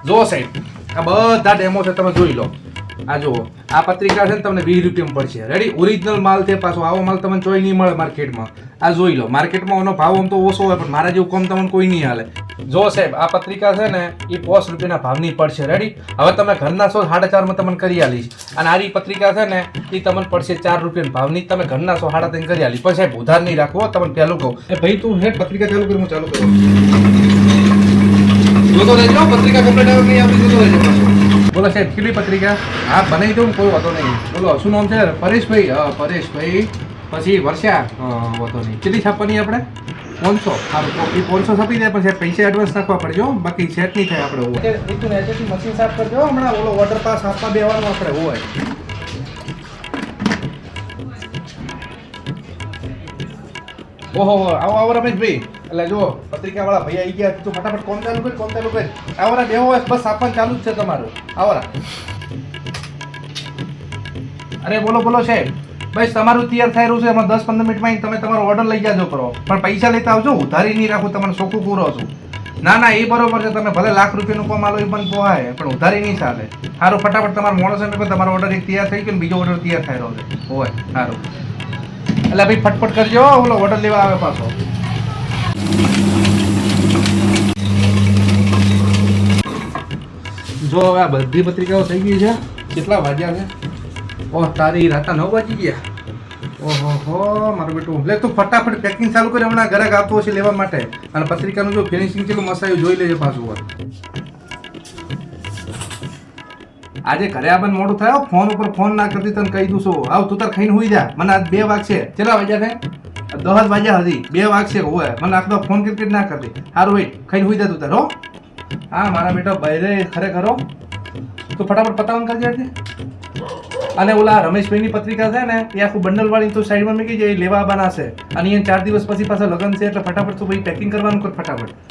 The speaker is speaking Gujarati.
જો સાહેબ, આ બધા ડેમો છે, તમે જોઈ લો. આ જુઓ, આ પત્રિકા છે ને તમને 20 રૂપિયામાં પડશે. રેડી, ઓરિજિનલ માલ છે પાછો. આવો માલ તમને ચોઈ નહીં મળે માર્કેટમાં. આ જોઈ લો, માર્કેટમાં એનો ભાવ આમ તો ઓછો હોય, પણ મારા જેવું કમ તમને કોઈ નહીં હાલે. જો સાહેબ, આ પત્રિકા છે ને એ 5 રૂપિયાના ભાવની પડશે. રેડી, હવે તમે ઘરના છો 4.5 માં તમને કરી આલીશ. અને આ પત્રિકા છે ને એ તમને પડશે 4 રૂપિયાના ભાવની. તમે ઘરના છો 3.5 કરી આલીશ. પણ સાહેબ ઉધાર નહીં રાખવો, તમને પહેલું કહું. ભાઈ તું હે પત્રિકા ચાલુ કરી, હું ચાલુ કરું. જોતો રહેજો, પત્રિકા કમ્પ્લીટ આવે નહીં આપી, જોતો રહેજો પાછું. બોલો સાહેબ, કેટલી પત્રિકા? હા, બનાવી દઉં, કોઈ વાંધો નહીં. બોલો શું નામ છે? પરેશભાઈ. હા, પરેશભાઈ. પછી વર્ષા. વાંધો નહીં. કેટલી છાપવાની આપણે? 500. હા, એ 500 છાપી દે, પછી પૈસા એડવાન્સ નાખવા પડજો, બાકી સેટ નહીં થાય આપણે. મશીન સાફ કરજો હમણાં. ઓલો વોટર પાસ આપવા બેવાનું આપણે હોય. ઓહો, આવો રમેશભાઈ. એટલે જો પત્રિકા વાળા ભાઈ આવી ગયા. તું ફટાફટ કોમ ચાલુ કરી. આવરા બેહો, બસ આપવાનું ચાલુ જ છે તમારું. આવરા. અરે બોલો સાહેબ. બસ તમારું તૈયાર થઈ રહ્યું છે. એમાં 10-15 મિનિટમાં તમે તમારો ઓર્ડર લઈ જાજો કરો. પણ પૈસા લેતા આવજો, ઉધારી નહીં રાખું. તમારે ચોખ્ખું પૂરો છું. ના એ બરોબર છે. તમે ભલે લાખ રૂપિયાનું કામ આલો એ પણ પોહાય, પણ ઉધારી નહીં ચાલે. સારું, ફટાફટ તમારો મોડો સમય પર તમારો ઓર્ડર એક તૈયાર થઈ ગયો ને બીજો ઓર્ડર તૈયાર થઈ રહ્યો છે. હોય સારું. એટલે ભાઈ ફટફટ કરજો, ઓલો ઓર્ડર લેવા આવે પાછો. જો હવે આ બધી પત્રિકાઓ થઈ ગઈ છે. કેટલા વાગ્યા છે? ઓહ, તારી રાતા 9 વાગી ગયા. ઓહો મારું બેટું, લે તું ફટાફટ પેકિંગ ચાલુ કરી. હમણાં ગ્રાહક આવતો હશે લેવા માટે. અને પત્રિકાનું જો ફિનિશિંગ કેટલું મસાયું જોઈ લેજે પાછું. આજે ઘરે આપણને મોડું થાય. ફોન ઉપર ફોન ના કરતી તને કહી દઉં છું. આવ તું તાર ખાઈને હોઈ જા. મને આજ 2 વાગશે. કેટલા વાગ્યા છે? 10 વાગ્યા હતી. 2 વાગશે હોય. મને આખો ફોન ક્રિકેટ ના કરતી. સારું વેટ, ખાઈને હોઈ જા તું તાર. હો હા મારા બેટા બહેરે ખરેખર હો. તું ફટાફટ પતાવન કરજે. અને ઓલા રમેશભાઈની પત્રિકા છે ને એ આખું બંડલ વાળી તો સાઈડમાં મૂકી જાય, લેવા બનાશે. અને અહીંયા 4 દિવસ પછી પાછા લગ્ન છે, એટલે ફટાફટ તું ભાઈ પેકિંગ કરવાનું કર ફટાફટ.